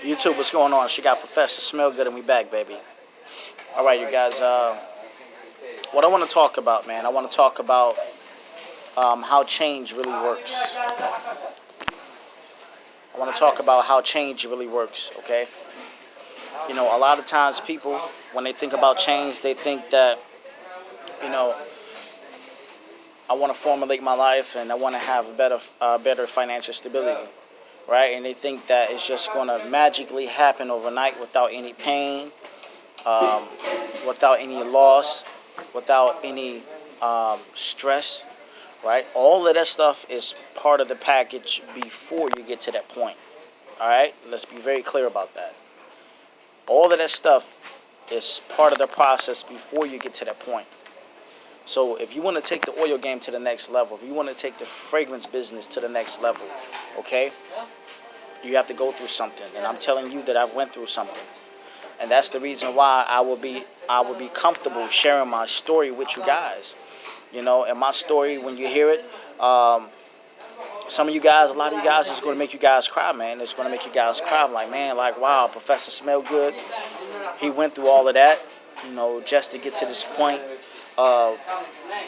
YouTube, what's going on? She got Professor Smell Good, and we back, baby. All right, you guys. What I want to talk about, man, I want to talk about how change really works. I want to talk about how change really works, okay? You know, a lot of times people, when they think about change, they think that, you know, I want to formulate my life and I want to have better financial stability, right? And they think that it's just going to magically happen overnight without any pain, um, without any loss, without any stress, right? All of that stuff is part of the package before you get to that point, all right? Let's be very clear about that. All of that stuff is part of the process before you get to that point. So if you want to take the oil game to the next level, if you want to take the fragrance business to the next level, okay, you have to go through something. And I'm telling you that I've went through something. And that's the reason why I will be comfortable sharing my story with you guys. You know, and my story, when you hear it, some of you guys, a lot of you guys, it's going to make you guys cry, man. It's going to make you guys cry. I'm like, man, like, wow, Professor Smell Good, he went through all of that, you know, just to get to this point of,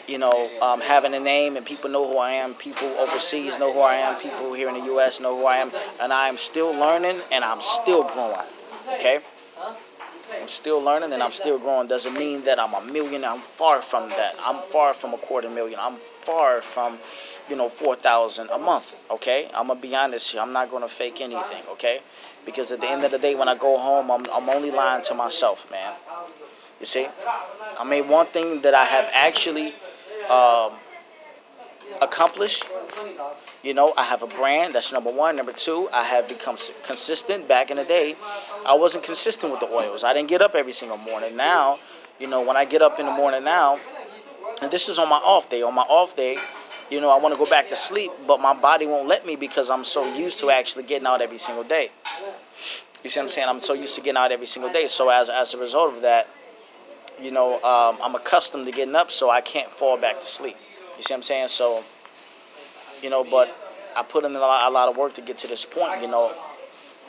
you know, having a name, and people know who I am. People overseas know who I am. People here in the U.S. know who I am. And I am still learning, and I'm still growing, okay? I'm still learning, and I'm still growing. Doesn't mean that I'm a millionaire. I'm far from that. I'm far from $250,000. I'm far from, you know, 4,000 a month, okay? I'm going to be honest here. I'm not going to fake anything, okay? Because at the end of the day, when I go home, I'm only lying to myself, man. You see? I mean, one thing that I have actually accomplished, you know, I have a brand. That's number one. Number two, I have become consistent. Back in the day, I wasn't consistent with the oils. I didn't get up every single morning. Now, you know, when I get up in the morning now, and this is on my off day. On my off day, you know, I want to go back to sleep, but my body won't let me because I'm so used to actually getting out every single day. You see what I'm saying? I'm so used to getting out every single day. So as a result of that, you know, I'm accustomed to getting up, so I can't fall back to sleep. You see what I'm saying? So, you know, but I put in a lot of work to get to this point, you know.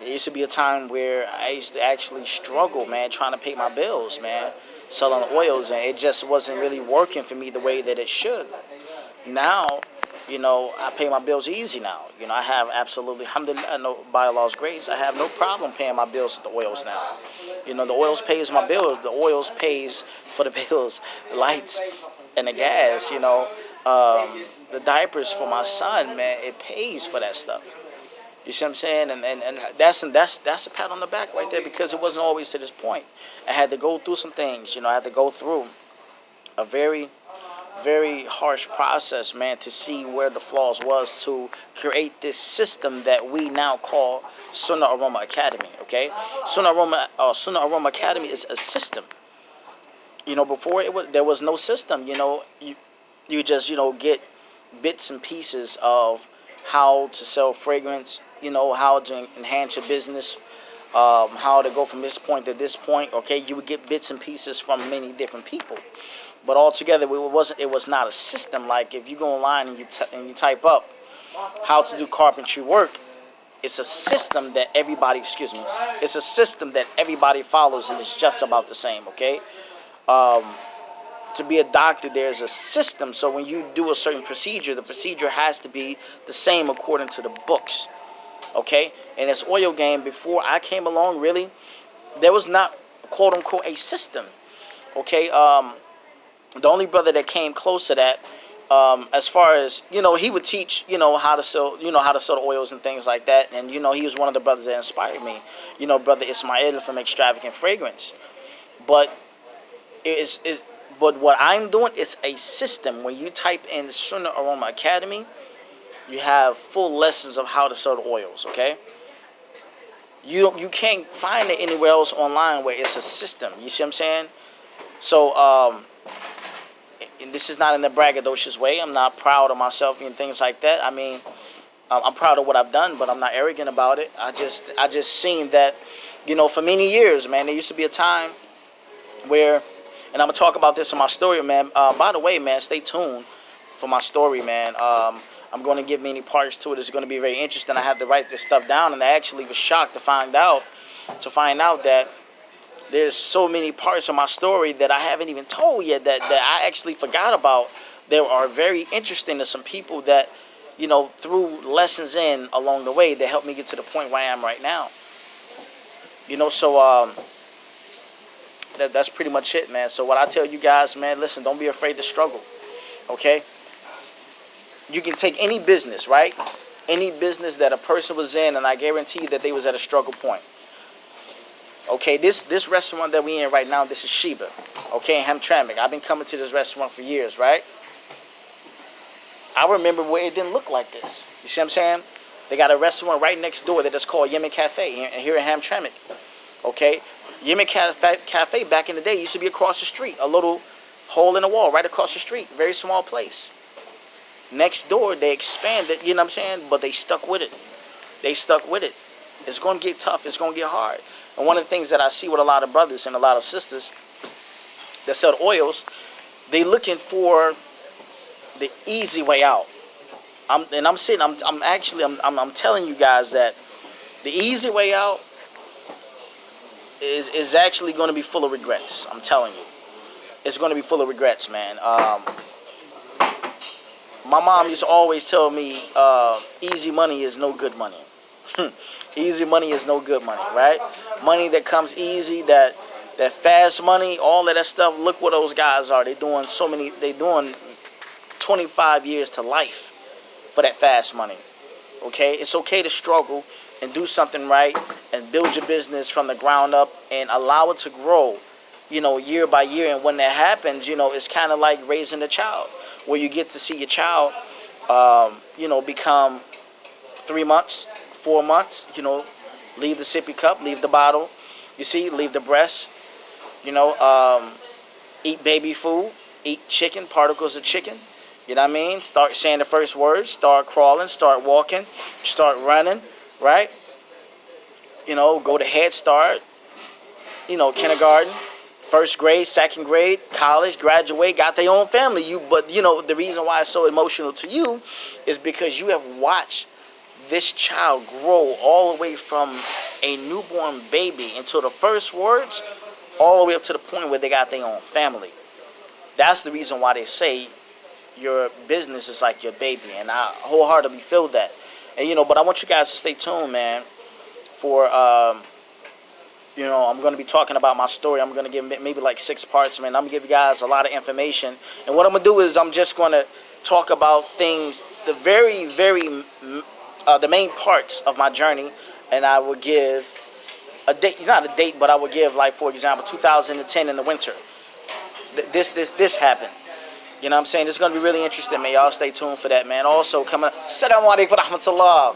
There used to be a time where I used to actually struggle, man, trying to pay my bills, man, selling oils, and it just wasn't really working for me the way that it should. Now, you know, I pay my bills easy now. You know, I have absolutely, alhamdulillah, no, by Allah's grace, I have no problem paying my bills with the oils now. You know, the oils pays my bills. The oils pays for the bills, the lights, and the gas, you know. The diapers for my son, man, it pays for that stuff. You see what I'm saying? And that's a pat on the back right there, because it wasn't always to this point. I had to go through some things, you know. I had to go through a very, very harsh process, man, to see where the flaws was to create this system that we now call Sunnah Aroma Academy, okay? Sunnah Aroma Academy is a system. You know, before there was no system. You know, you just, you know, get bits and pieces of how to sell fragrance, you know, how to enhance your business, how to go from this point to this point, okay? You would get bits and pieces from many different people. But altogether, it was not a system. Like if you go online and you type up how to do carpentry work, it's a system that everybody, it's a system that everybody follows, and it's just about the same, okay? To be a doctor, there's a system. So when you do a certain procedure, the procedure has to be the same according to the books, okay? And this oil game, before I came along, really, there was not, quote unquote, a system, okay? The only brother that came close to that, as far as, you know, he would teach, you know, how to sell the oils and things like that. And, you know, he was one of the brothers that inspired me, you know, Brother Ismail from Extravagant Fragrance. But but what I'm doing is a system. When you type in Sunnah Aroma Academy, you have full lessons of how to sell the oils, okay? You can't find it anywhere else online where it's a system. You see what I'm saying? So, and this is not in the braggadocious way. I'm not proud of myself and things like that. I mean, I'm proud of what I've done, but I'm not arrogant about it. I just seen that, you know, for many years, man, there used to be a time where, and I'm going to talk about this in my story, man. By the way, man, stay tuned for my story, man. I'm going to give many parts to it. It's going to be very interesting. I have to write this stuff down, and I actually was shocked to find out that there's so many parts of my story that I haven't even told yet that I actually forgot about. They are very interesting to some people that, threw lessons in along the way that helped me get to the point where I am right now. So that's pretty much it, man. So what I tell you guys, man, listen, don't be afraid to struggle, okay? You can take any business, right? Any business that a person was in, and I guarantee that they was at a struggle point. Okay, this restaurant that we in right now, this is Sheba, okay, in Hamtramck. I've been coming to this restaurant for years, right? I remember where it didn't look like this. You see what I'm saying? They got a restaurant right next door that is called Yemen Cafe here in Hamtramck. Okay, Yemen Cafe back in the day used to be across the street, a little hole in the wall right across the street, very small place. Next door, they expanded, you know what I'm saying? But they stuck with it. It's going to get tough. It's going to get hard. And one of the things that I see with a lot of brothers and a lot of sisters that sell oils, they looking for the easy way out. I'm telling you guys that the easy way out is actually going to be full of regrets. I'm telling you. It's going to be full of regrets, man. My mom used to always tell me, easy money is no good money. Easy money is no good money, right? Money that comes easy, that fast money, all of that stuff. Look what those guys are. They doing 25 years to life for that fast money. Okay? It's okay to struggle and do something right and build your business from the ground up and allow it to grow, year by year. And when that happens, it's kind of like raising a child, where you get to see your child, become 3 months, 4 months, leave the sippy cup, leave the bottle, leave the breast, eat baby food, eat chicken, particles of chicken, you know what I mean? Start saying the first words, start crawling, start walking, start running, right? Go to Head Start, kindergarten, first grade, second grade, college, graduate, got their own family. But the reason why it's so emotional to you is because you have watched this child grow all the way from a newborn baby until the first words, all the way up to the point where they got their own family. That's the reason why they say your business is like your baby, and I wholeheartedly feel that. And but I want you guys to stay tuned, man, for I'm going to be talking about my story. I'm going to give maybe like 6 parts, man. I'm going to give you guys a lot of information. And what I'm going to do is I'm just going to talk about things, the very, very, the main parts of my journey. And I will give a date, not a date, but I will give, like, for example, 2010 in the winter. This happened. You know what I'm saying? It's going to be really interesting, man. Y'all stay tuned for that, man. Also, coming up. Assalamu alaikum wa rahmatullah.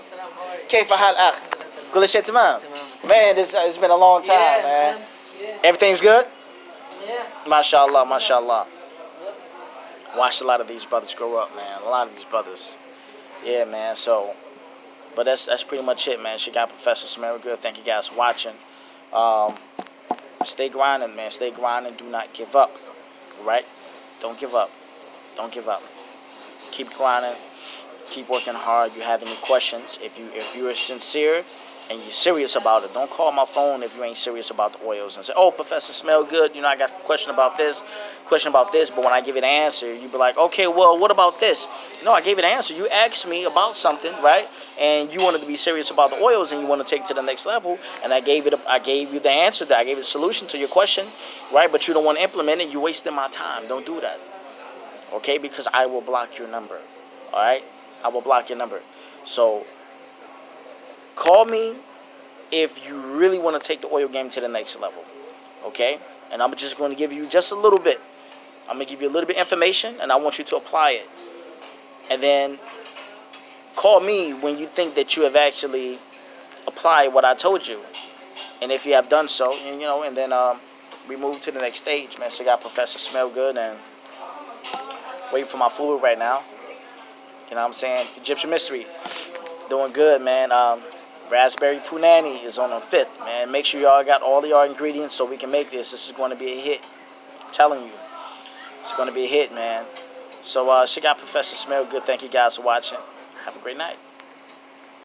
كيف حال أخ؟ كل شيء تمام. Man, it's been a long time, man. Everything's good? Yeah. MashaAllah, MashaAllah. Watched a lot of these brothers grow up, man. A lot of these brothers. Yeah, man. So, but that's pretty much it, man. She got Professor Smell Good. Thank you guys for watching. Stay grinding, man. Stay grinding. Do not give up. Right? Don't give up. Don't give up. Keep grinding. Keep working hard. You have any questions? If you are sincere and you're serious about it, don't call my phone if you ain't serious about the oils and say, "Oh, Professor Smell Good, I got a question about this. But when I give you the answer, you be like, "Okay, well, what about this?" No, I gave you the answer. You asked me about something, right? And you wanted to be serious about the oils and you want to take it to the next level. And I gave you the answer. I gave you the solution to your question, right? But you don't want to implement it. You're wasting my time. Don't do that. Okay? Because I will block your number. All right? I will block your number. So call me if you really want to take the oil game to the next level. Okay? And I'm just going to give you just a little bit. I'm going to give you a little bit of information, and I want you to apply it. And then call me when you think that you have actually applied what I told you. And if you have done so, and then we move to the next stage, man. So I got Professor Smell Good and waiting for my food right now. You know what I'm saying? Egyptian Mystery. Doing good, man. Raspberry Punani is on the 5th, man. Make sure y'all got all your ingredients so we can make this. This is going to be a hit. I'm telling you. It's going to be a hit, man. So, she got Professor Smell Good. Thank you guys for watching. Have a great night.